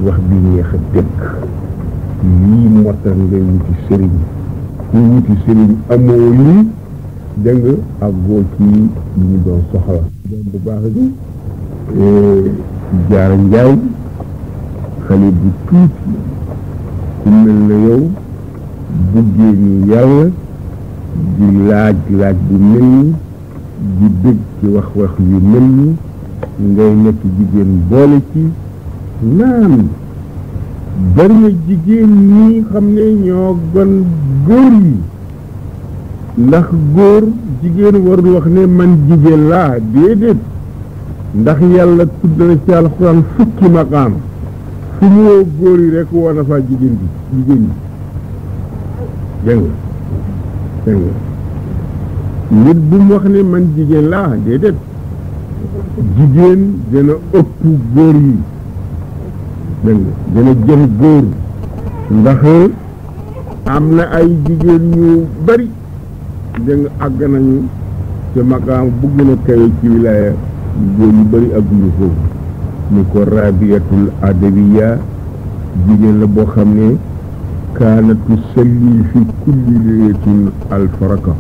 wax bi neex a dëkk lii moo tax ngay wuti sëriñ ku wuti sëriñ amoo lii dégg nga àggoo ci li ñu doon soxla doom bu baax bi Jaara Njaay xale bu tuuti ku mel na yow buggee ni yàlla di laaj bu mel ni di dëgg ci wax yu mel ni ngay nekk jigéen boole ci naam bari na jigéen ñi xam ne ñoo gën góor yi ndax góor jigéen warul wax ne man jigéen laa déedéet ndax yàlla tudd na ci alxuraan fukki maqaam fu mu woo góor yi rek woo na fa jigéen ñi dégg nga nit bu mu wax ne man jigéen laa déedéet jigéen dana ëpp góor yi dégg nga dana jëm góor ndax am na ay jigéen ñu bari dégg nga àgg nañu te maqaam bu gën a kawe ci wilaaya góor yu bari àgguñu foofu ni ko Rabiatul Adawiya jigéen la boo xam ne kaanat tusalli fi kulli laylatin alfaraka